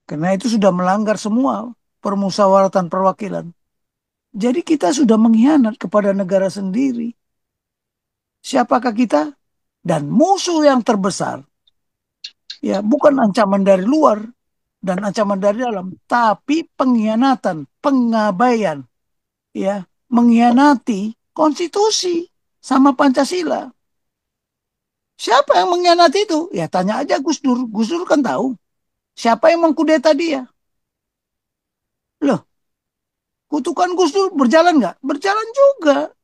Karena itu sudah melanggar semua permusyawaratan perwakilan. Jadi kita sudah mengkhianat kepada negara sendiri. Siapakah kita? Dan musuh yang terbesar, ya bukan ancaman dari luar dan ancaman dari dalam, tapi pengkhianatan, pengabaian, ya, mengkhianati konstitusi sama Pancasila. Siapa yang mengkhianati itu? Ya tanya aja Gus Dur. Gus Dur kan tahu. Siapa yang mengkudeta dia? Loh, kutukan Gus Dur berjalan nggak? Berjalan juga.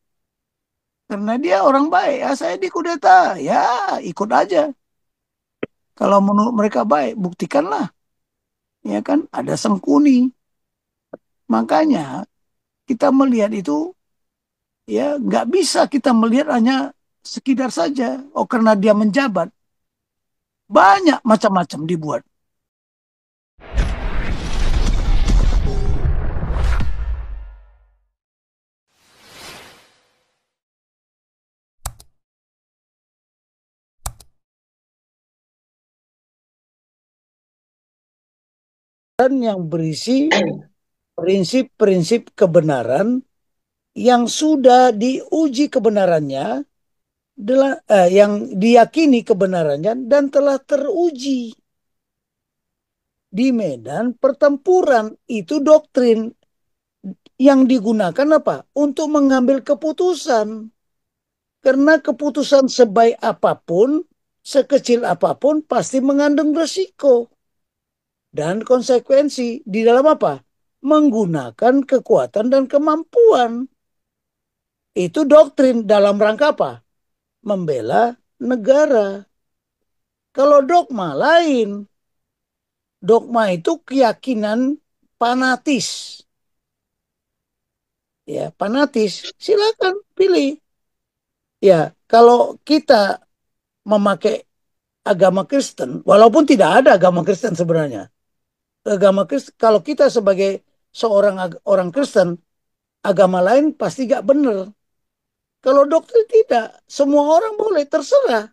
Karena dia orang baik. Ya, saya dikudeta. Ya, ikut aja. Kalau menurut mereka baik, buktikanlah. Ya kan, ada Sengkuni. Makanya kita melihat itu, ya nggak bisa kita melihat hanya sekedar saja. Oh, karena dia menjabat. Banyak macam-macam dibuat. Dan yang berisi prinsip-prinsip kebenaran yang sudah diuji kebenarannya, yang diyakini kebenarannya dan telah teruji di medan pertempuran. Itu doktrin yang digunakan apa? Untuk mengambil keputusan. Karena keputusan sebaik apapun, sekecil apapun pasti mengandung resiko dan konsekuensi di dalam apa? Menggunakan kekuatan dan kemampuan. Itu doktrin dalam rangka apa? Membela negara. Kalau dogma lain, dogma itu keyakinan fanatis. Ya, fanatis. Silakan pilih. Ya, kalau kita memakai agama Kristen, walaupun tidak ada agama Kristen sebenarnya. Agama Kristen, kalau kita sebagai seorang orang Kristen, agama lain pasti gak benar. Kalau doktrin tidak, semua orang boleh, terserah.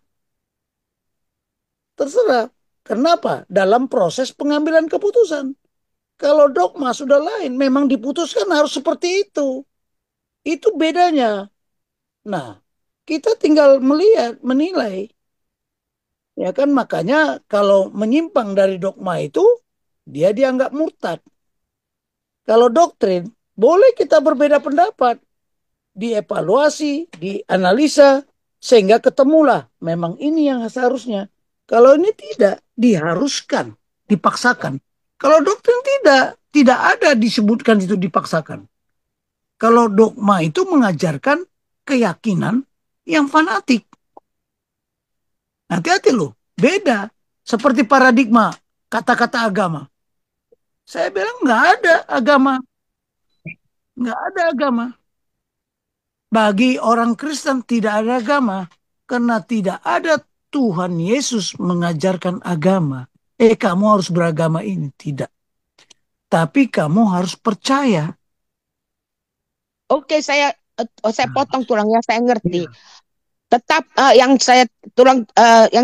Terserah. Kenapa? Dalam proses pengambilan keputusan. Kalau dogma sudah lain, memang diputuskan harus seperti itu. Itu bedanya. Nah, kita tinggal melihat, menilai. Ya kan, makanya kalau menyimpang dari dogma itu, dia dianggap murtad. Kalau doktrin, boleh kita berbeda pendapat, dievaluasi, dianalisa, sehingga ketemulah memang ini yang seharusnya. Kalau ini tidak, diharuskan, dipaksakan. Kalau doktrin tidak, tidak ada disebutkan itu dipaksakan. Kalau dogma itu mengajarkan keyakinan yang fanatik. Hati-hati loh, beda. Seperti paradigma kata-kata agama. Saya bilang nggak ada agama, nggak ada agama. Bagi orang Kristen tidak ada agama karena tidak ada Tuhan Yesus mengajarkan agama. Kamu harus beragama ini, tidak. Tapi kamu harus percaya. Oke, saya Nah, potong tulangnya, saya ngerti. iya. Tetap yang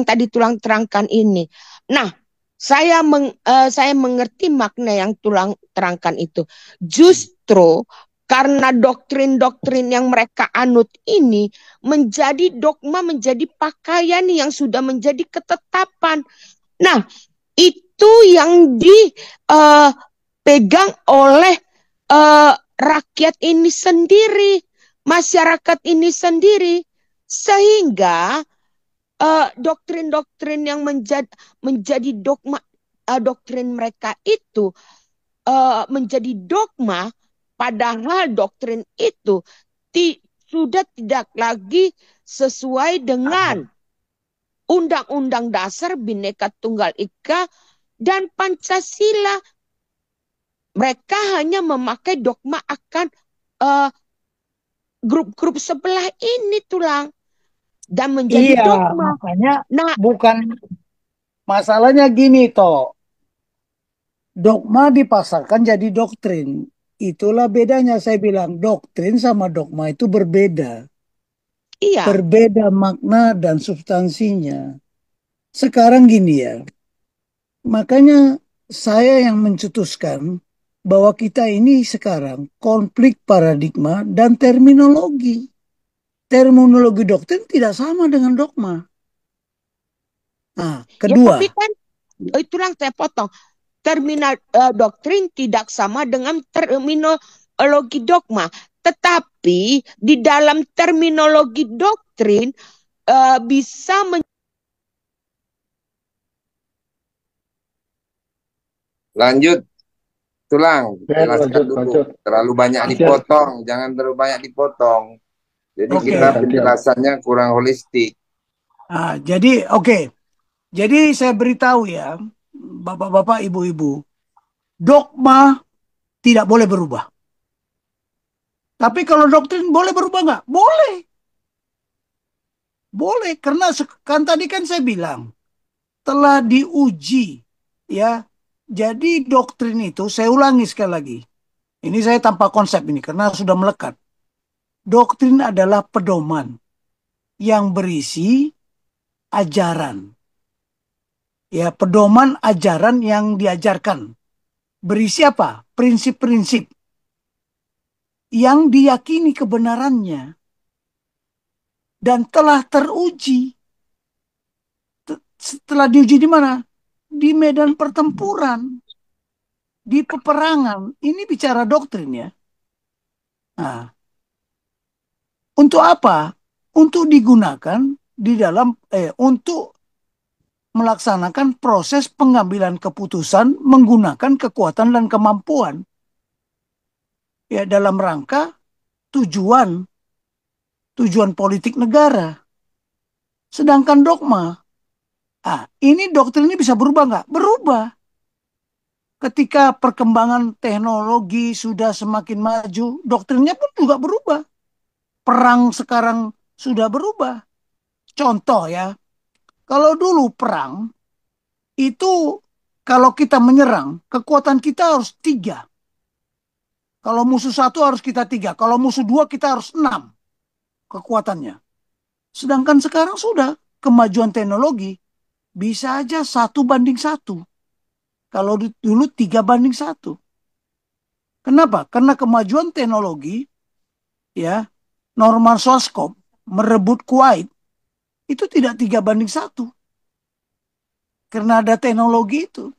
tadi tulang terangkan ini. Nah, saya mengerti makna yang tulang terangkan itu. Justru karena doktrin-doktrin yang mereka anut ini menjadi dogma, menjadi pakaian yang sudah menjadi ketetapan. Nah, itu yang dipegang oleh rakyat ini sendiri, masyarakat ini sendiri, sehingga doktrin-doktrin yang menjadi dogma, doktrin mereka itu menjadi dogma, padahal doktrin itu sudah tidak lagi sesuai dengan Undang-Undang Dasar Bhinneka Tunggal Ika dan Pancasila. Mereka hanya memakai dogma akan uh, grup-grup sebelah ini tulang dan menjadi Iya, dogma. makanya Nah, bukan masalahnya gini toh. Dogma dipasarkan jadi doktrin. Itulah bedanya saya bilang doktrin sama dogma itu berbeda. iya, Berbeda makna dan substansinya. Sekarang gini ya. Makanya saya yang mencetuskan bahwa kita ini sekarang konflik paradigma dan terminologi. Terminologi doktrin tidak sama dengan dogma. Nah, Ya, kedua, tapi kan itulah saya potong. Terminal doktrin tidak sama dengan terminologi dogma. Tetapi di dalam terminologi doktrin bisa Lanjut, tulang, Ya, jelaskan lanjut, dulu. lanjut. Terlalu banyak Lanjut. dipotong, jangan terlalu banyak dipotong. Jadi oke. kita Gantian. penjelasannya kurang holistik. Jadi oke. Jadi saya beritahu ya, bapak-bapak, ibu-ibu, dogma tidak boleh berubah. Tapi kalau doktrin boleh berubah nggak? Boleh, boleh. Karena kan tadi kan saya bilang telah diuji, ya. Jadi doktrin itu saya ulangi sekali lagi. Ini saya tanpa konsep ini karena sudah melekat. Doktrin adalah pedoman yang berisi ajaran. Ya, pedoman ajaran yang diajarkan. Berisi apa? Prinsip-prinsip yang diyakini kebenarannya dan telah teruji. Setelah diuji di mana? Di medan pertempuran, di peperangan. Ini bicara doktrin ya. Nah, untuk apa? Untuk digunakan di dalam untuk melaksanakan proses pengambilan keputusan menggunakan kekuatan dan kemampuan ya dalam rangka tujuan tujuan politik negara. Sedangkan dogma, ini doktrin ini bisa berubah nggak? Berubah. Ketika perkembangan teknologi sudah semakin maju, doktrinnya pun juga berubah. Perang sekarang sudah berubah. Contoh ya, kalau dulu perang itu kalau kita menyerang, kekuatan kita harus tiga. Kalau musuh satu harus kita tiga. Kalau musuh dua kita harus enam kekuatannya. Sedangkan sekarang sudah kemajuan teknologi bisa aja satu banding satu. Kalau dulu tiga banding satu. Kenapa? Karena kemajuan teknologi, ya, Norman Schwarzkopf merebut Kuwait itu tidak tiga banding satu. Karena ada teknologi itu.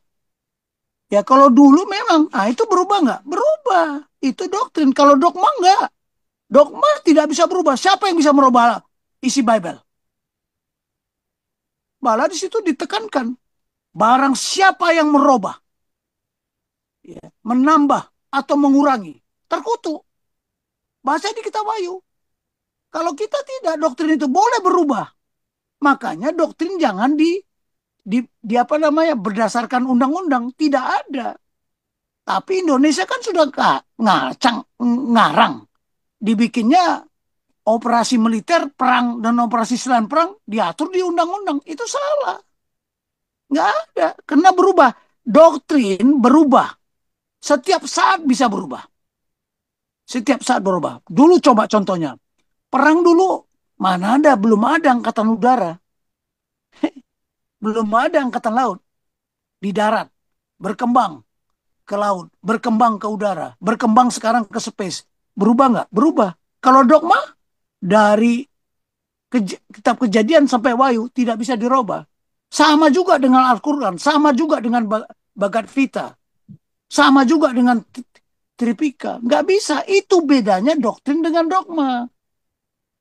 Ya kalau dulu memang, itu berubah nggak? Berubah. Itu doktrin. Kalau dogma nggak. Dogma tidak bisa berubah. Siapa yang bisa merubah isi Bible? Malah di situ ditekankan. Barang siapa yang merubah, ya, menambah atau mengurangi, terkutuk. Bahasa di kita Wahyu. Kalau kita tidak, doktrin itu boleh berubah. Makanya doktrin jangan di apa namanya berdasarkan undang-undang. Tidak ada. Tapi Indonesia kan sudah ngarang. Dibikinnya operasi militer, perang, dan operasi selain perang diatur di undang-undang. Itu salah. Nggak ada. Karena berubah. Doktrin berubah. Setiap saat bisa berubah. Setiap saat berubah. Dulu coba contohnya. Perang dulu, mana ada, belum ada angkatan udara. Belum ada angkatan laut. Di darat. Berkembang ke laut. Berkembang ke udara. Berkembang sekarang ke space. Berubah nggak? Berubah. Kalau dogma, dari kitab Kejadian sampai Wahyu tidak bisa dirubah. Sama juga dengan Al-Quran. Sama juga dengan Bhagavad Gita. Sama juga dengan Tripika. Nggak bisa. Itu bedanya doktrin dengan dogma.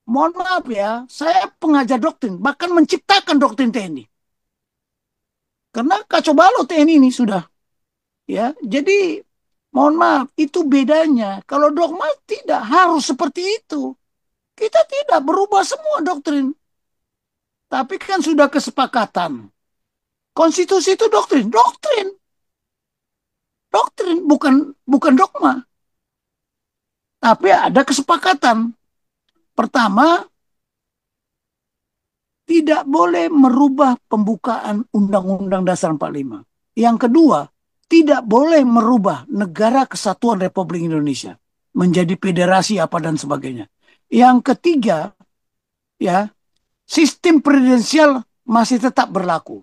Mohon maaf ya, saya pengajar doktrin. Bahkan menciptakan doktrin TNI. Karena kacau balau TNI ini sudah. Ya, jadi mohon maaf, itu bedanya. Kalau dogma tidak harus seperti itu. Kita tidak berubah semua doktrin. Tapi kan sudah kesepakatan. Konstitusi itu doktrin. Doktrin. Doktrin, bukan dogma. Tapi ada kesepakatan. Pertama, tidak boleh merubah pembukaan Undang-Undang Dasar 45. Yang kedua, tidak boleh merubah Negara Kesatuan Republik Indonesia menjadi federasi apa dan sebagainya. Yang ketiga, ya, sistem presidensial masih tetap berlaku.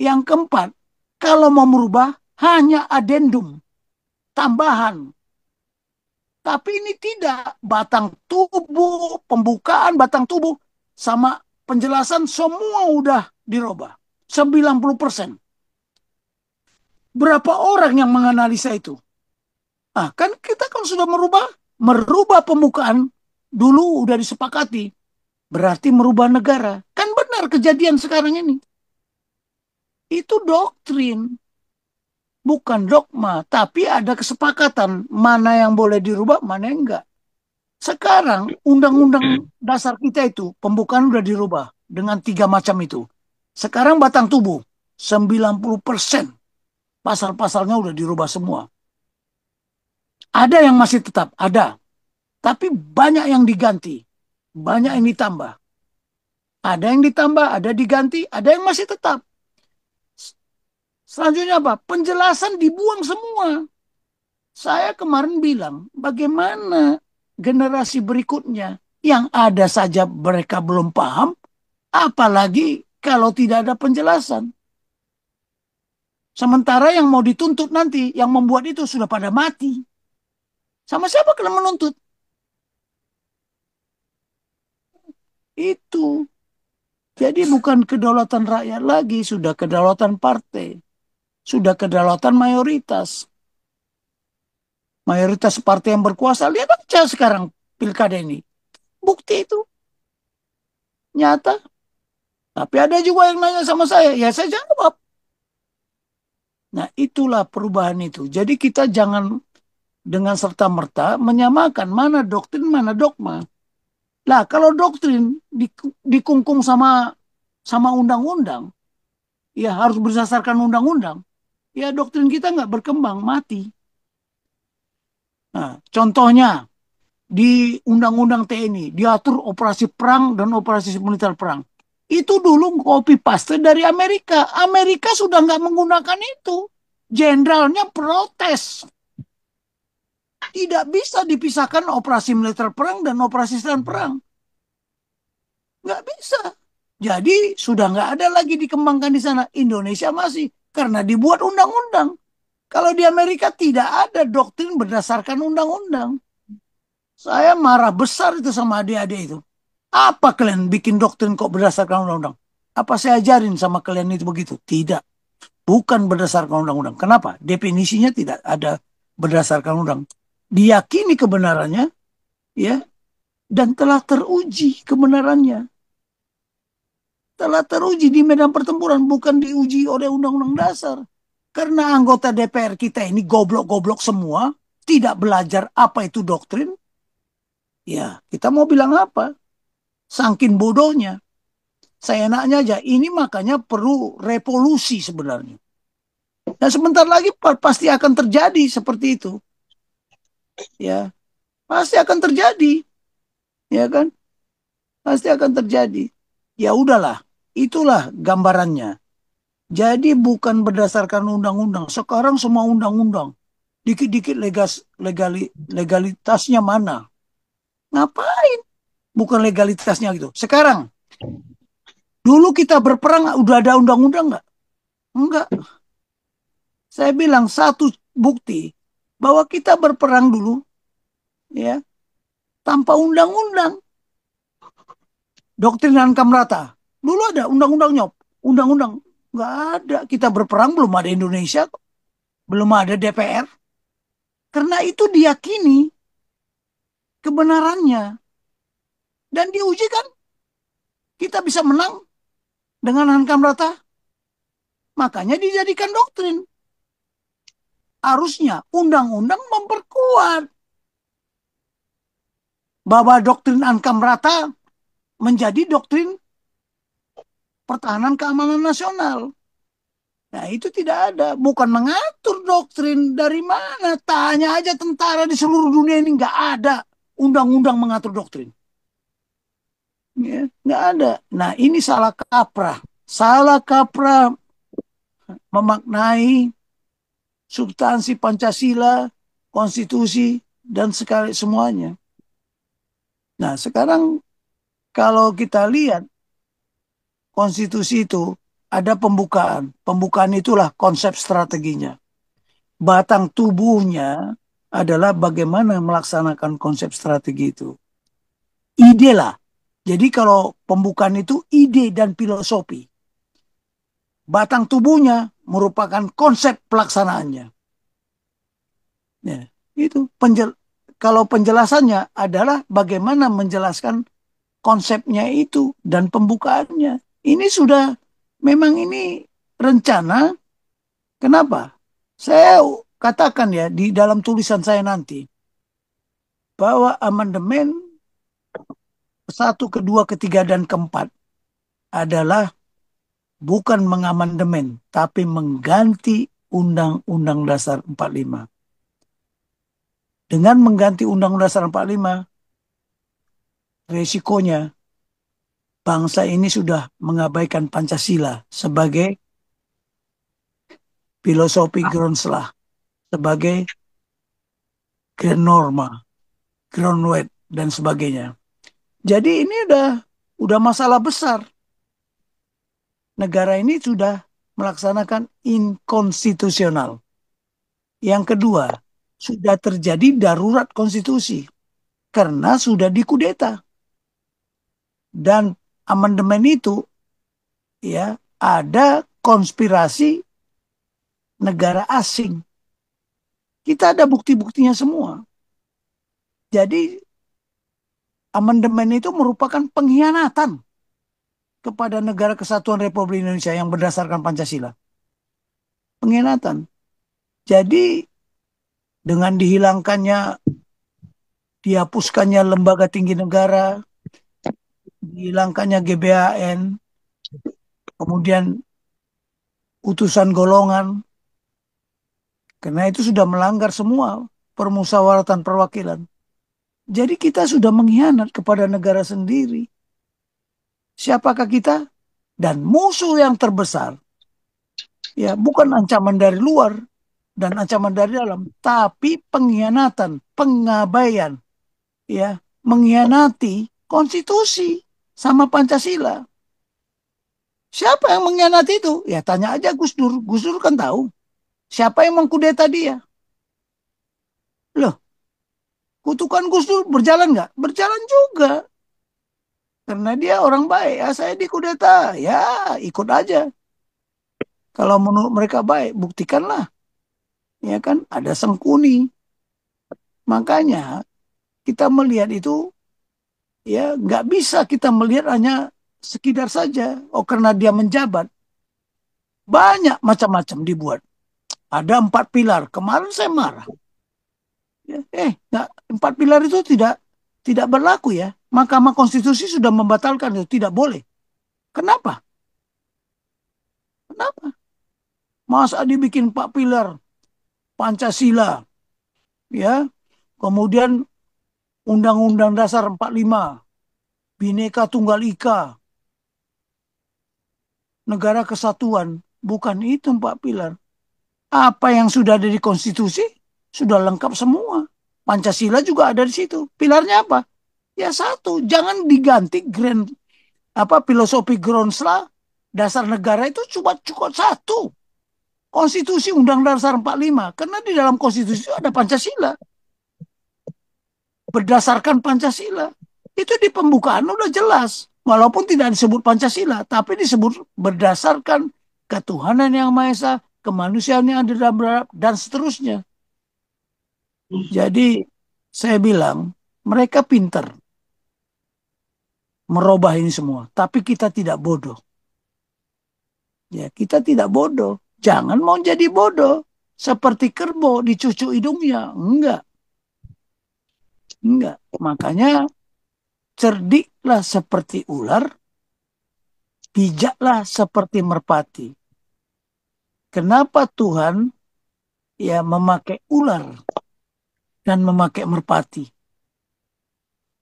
Yang keempat, kalau mau merubah hanya adendum, tambahan. Tapi ini tidak. Batang tubuh, pembukaan batang tubuh, sama penjelasan semua udah dirubah. 90%. Berapa orang yang menganalisa itu? Ah, kan kita kan sudah merubah pembukaan dulu udah disepakati. Berarti merubah negara. Kan benar kejadian sekarang ini. Itu doktrin, bukan dogma. Tapi ada kesepakatan mana yang boleh dirubah, mana yang enggak. Sekarang undang-undang dasar kita itu pembukaan udah dirubah dengan 3 macam itu. Sekarang batang tubuh 90% pasal-pasalnya udah dirubah semua. Ada yang masih tetap, ada. Tapi banyak yang diganti, banyak yang ditambah. Ada yang ditambah, ada diganti, ada yang masih tetap. Selanjutnya apa? Penjelasan dibuang semua. Saya kemarin bilang, bagaimana generasi berikutnya yang ada saja mereka belum paham, apalagi kalau tidak ada penjelasan. Sementara yang mau dituntut nanti, yang membuat itu sudah pada mati. Sama siapa kalian menuntut? Itu. Jadi bukan kedaulatan rakyat lagi, sudah kedaulatan partai. Sudah kedaulatan mayoritas. Mayoritas partai yang berkuasa. Lihat aja sekarang pilkada ini. Bukti itu nyata. Tapi ada juga yang nanya sama saya. Ya saya jawab. Nah itulah perubahan itu. Jadi kita jangan dengan serta-merta menyamakan mana doktrin, mana dogma. Lah kalau doktrin dikungkung sama undang-undang, ya harus berdasarkan undang-undang. Ya doktrin kita nggak berkembang, mati. Nah, contohnya di Undang-Undang TNI diatur operasi perang dan operasi militer perang. Itu dulu copy paste dari Amerika. Amerika sudah nggak menggunakan itu. Jenderalnya protes. Tidak bisa dipisahkan operasi militer perang dan operasi sedang perang. Nggak bisa. Jadi sudah nggak ada lagi dikembangkan di sana. Indonesia masih. Karena dibuat undang-undang. Kalau di Amerika tidak ada doktrin berdasarkan undang-undang. Saya marah besar itu sama adik-adik itu. Apa kalian bikin doktrin kok berdasarkan undang-undang? Apa saya ajarin sama kalian itu begitu? Tidak. Bukan berdasarkan undang-undang. Kenapa? Definisinya tidak ada berdasarkan undang. Diyakini kebenarannya, ya, dan telah teruji kebenarannya. Telah teruji di medan pertempuran, bukan diuji oleh undang-undang dasar. Karena anggota DPR kita ini goblok-goblok semua, tidak belajar apa itu doktrin, ya kita mau bilang apa? Sangkin bodohnya. Saya enaknya aja, ini makanya perlu revolusi sebenarnya. Dan sebentar lagi pasti akan terjadi seperti itu. Ya, pasti akan terjadi. Ya kan? Pasti akan terjadi. Ya udahlah, itulah gambarannya. Jadi bukan berdasarkan undang-undang. Sekarang semua undang-undang. Dikit-dikit legalitasnya mana? Ngapain? Bukan legalitasnya gitu. Sekarang, dulu kita berperang udah ada undang-undang nggak? Enggak. Saya bilang satu bukti bahwa kita berperang dulu, ya, tanpa undang-undang. Doktrin Kamrata. Dulu ada undang-undangnya. Undang-undang. Nggak ada. Kita berperang belum ada Indonesia. Belum ada DPR. Karena itu diyakini kebenarannya. Dan diuji kan. Kita bisa menang dengan Kamrata. Makanya dijadikan doktrin. Harusnya undang-undang memperkuat bahwa doktrin Kamrata menjadi doktrin pertahanan keamanan nasional. Nah itu tidak ada. Bukan mengatur doktrin dari mana. Tanya aja tentara di seluruh dunia ini nggak ada undang-undang mengatur doktrin. Ya, nggak ada. Nah ini salah kaprah. Salah kaprah memaknai substansi Pancasila, konstitusi, dan sekali semuanya. Nah sekarang kalau kita lihat konstitusi itu ada pembukaan. Pembukaan itulah konsep strateginya. batang tubuhnya adalah bagaimana melaksanakan konsep strategi itu. Ide lah. Jadi kalau pembukaan itu ide dan filosofi. Batang tubuhnya merupakan konsep pelaksanaannya. Ya, itu kalau penjelasannya adalah bagaimana menjelaskan konsepnya itu dan pembukaannya. Ini sudah memang ini rencana. Kenapa? Saya katakan ya di dalam tulisan saya nanti bahwa amandemen 1, 2, 3, dan keempat adalah bukan mengamandemen, tapi mengganti Undang-Undang Dasar 45. Dengan mengganti Undang-Undang Dasar 45, resikonya bangsa ini sudah mengabaikan Pancasila sebagai filosofi Groundslah, sebagai grand norma, ground weight, dan sebagainya. Jadi ini udah masalah besar. Negara ini sudah melaksanakan inkonstitusional. Yang kedua, sudah terjadi darurat konstitusi karena sudah dikudeta. Dan amandemen itu ya ada konspirasi negara asing. Kita ada bukti-buktinya semua. Jadi amandemen itu merupakan pengkhianatan kepada negara kesatuan Republik Indonesia yang berdasarkan Pancasila. Pengkhianatan. Jadi dengan dihapuskannya lembaga tinggi negara, dihilangkannya GBHN, kemudian utusan golongan, karena itu sudah melanggar semua permusyawaratan perwakilan. Jadi kita sudah mengkhianat kepada negara sendiri. Siapakah kita? Dan musuh yang terbesar, ya bukan ancaman dari luar dan ancaman dari dalam, tapi pengkhianatan, pengabaian, ya mengkhianati konstitusi sama Pancasila. Siapa yang mengkhianati itu? Ya tanya aja Gus Dur. Gus Dur kan tahu. Siapa yang mengkudeta dia? Loh, kutukan Gus Dur berjalan nggak? Berjalan juga. Karena dia orang baik. Ya saya dikudeta. Ya ikut aja. Kalau menurut mereka baik, buktikanlah. Ya kan, ada Sengkuni. Makanya kita melihat itu, ya nggak bisa kita melihat hanya sekedar saja. Oh karena dia menjabat. Banyak macam-macam dibuat. Ada 4 pilar. Kemarin saya marah. Ya, nggak, 4 pilar itu tidak berlaku ya. Mahkamah Konstitusi sudah membatalkan itu tidak boleh. Kenapa? Kenapa? Masa dibikin 4 pilar Pancasila, ya, kemudian Undang-Undang Dasar 45, Bhinneka Tunggal Ika, Negara Kesatuan, bukan itu 4 pilar. Apa yang sudah ada di konstitusi sudah lengkap semua. Pancasila juga ada di situ. Pilarnya apa? Ya satu, jangan diganti filosofi Groundslah, dasar negara itu cuma cukup satu. Konstitusi Undang-Undang Dasar 45. Karena di dalam konstitusi ada Pancasila. Berdasarkan Pancasila. Itu di pembukaan udah jelas. Walaupun tidak disebut Pancasila, tapi disebut berdasarkan ketuhanan yang Maha Esa, kemanusiaan yang ada dalam beradab, dan seterusnya. Jadi saya bilang mereka pintar merubah ini semua, tapi kita tidak bodoh. Ya, kita tidak bodoh. Jangan mau jadi bodoh seperti kerbau dicucuk hidungnya. Enggak. Enggak. Makanya cerdiklah seperti ular, bijaklah seperti merpati. Kenapa Tuhan ya memakai ular dan memakai merpati?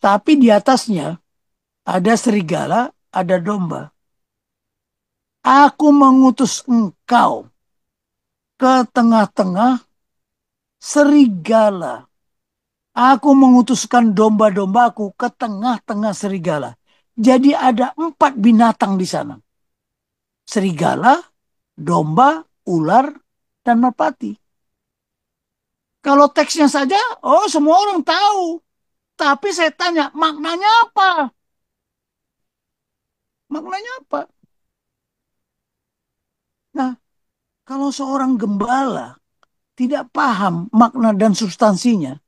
Tapi di atasnya ada serigala, ada domba. Aku mengutus engkau ke tengah-tengah serigala. Aku mengutuskan domba-dombaku ke tengah-tengah serigala. Jadi ada 4 binatang di sana. Serigala, domba, ular, dan merpati. Kalau teksnya saja, oh semua orang tahu. Tapi saya tanya, maknanya apa? Maknanya apa? Nah, kalau seorang gembala tidak paham makna dan substansinya,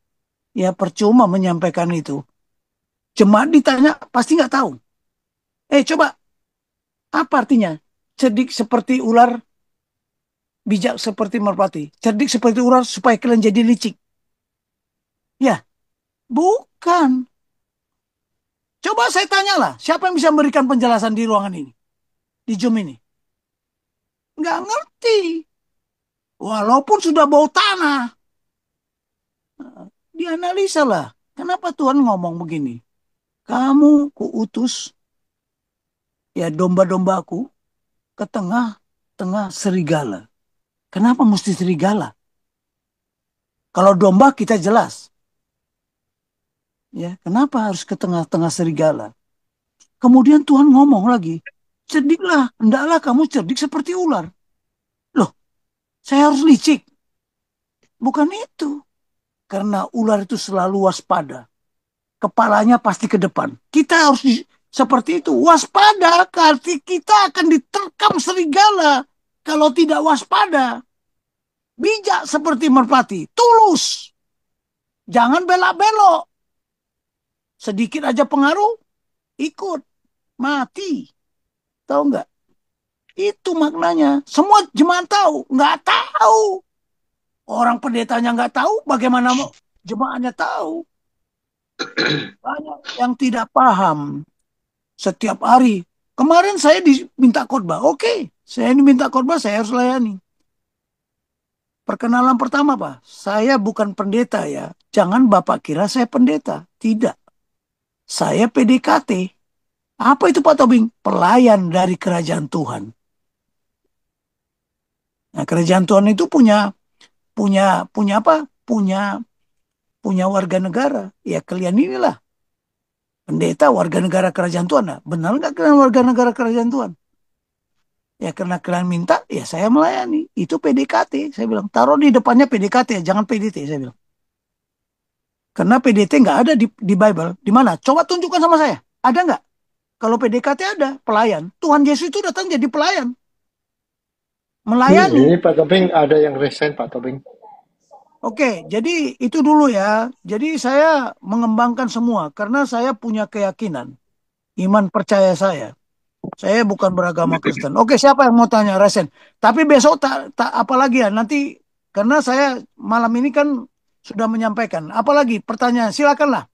ya percuma menyampaikan itu. Jemaat ditanya, pasti nggak tahu. Coba, apa artinya? Cerdik seperti ular, bijak seperti merpati. Cerdik seperti ular supaya kalian jadi licik. Ya, bukan. Coba saya tanyalah, siapa yang bisa memberikan penjelasan di ruangan ini? Di Zoom ini? Nggak ngerti. Walaupun sudah bau tanah. Dianalisa lah. Kenapa Tuhan ngomong begini? Kamu kuutus, ya domba-dombaku, ke tengah-tengah serigala. Kenapa mesti serigala? Kalau domba kita jelas. Ya, kenapa harus ke tengah-tengah serigala? Kemudian Tuhan ngomong lagi, cerdiklah, hendaklah kamu cerdik seperti ular. Loh, saya harus licik. Bukan itu. Karena ular itu selalu waspada. Kepalanya pasti ke depan. Kita harus seperti itu. Waspada, arti kita akan diterkam serigala. Kalau tidak waspada. Bijak seperti merpati. Tulus. Jangan belak-belok. Sedikit aja pengaruh, ikut. Mati. Tahu nggak? Itu maknanya. Semua jemaat tahu. Nggak tahu. Orang pendetanya nggak tahu, bagaimana jemaatnya tahu? Banyak yang tidak paham. Setiap hari. Kemarin saya diminta khotbah. Oke, saya diminta khotbah, saya harus layani. Perkenalan pertama, Pak. Saya bukan pendeta ya. Jangan Bapak kira saya pendeta. Tidak. Saya PDKT. Apa itu Pak Tobing? Pelayan dari kerajaan Tuhan. Nah, kerajaan Tuhan itu punya apa? Punya warga negara. Ya kalian inilah pendeta warga negara kerajaan Tuhan. Nah, benar nggak kalian warga negara kerajaan Tuhan? Ya karena kalian minta, ya saya melayani. Itu PDKT. Saya bilang, taruh di depannya PDKT, jangan PDT. Saya bilang. Karena PDT nggak ada di Bible. Di mana? Coba tunjukkan sama saya. Ada nggak? Kalau PDKT ada, pelayan. Tuhan Yesus itu datang jadi pelayan. Melayani. Ini Pak Tobing ada yang resign Pak Tobing. Oke, jadi itu dulu ya. Jadi saya mengembangkan semua. Karena saya punya keyakinan. Iman percaya saya. Saya bukan beragama Kristen. Oke, siapa yang mau tanya, Resen? Tapi besok tak apa lagi ya? Nanti karena saya malam ini kan sudah menyampaikan. Apalagi pertanyaan? Silakanlah.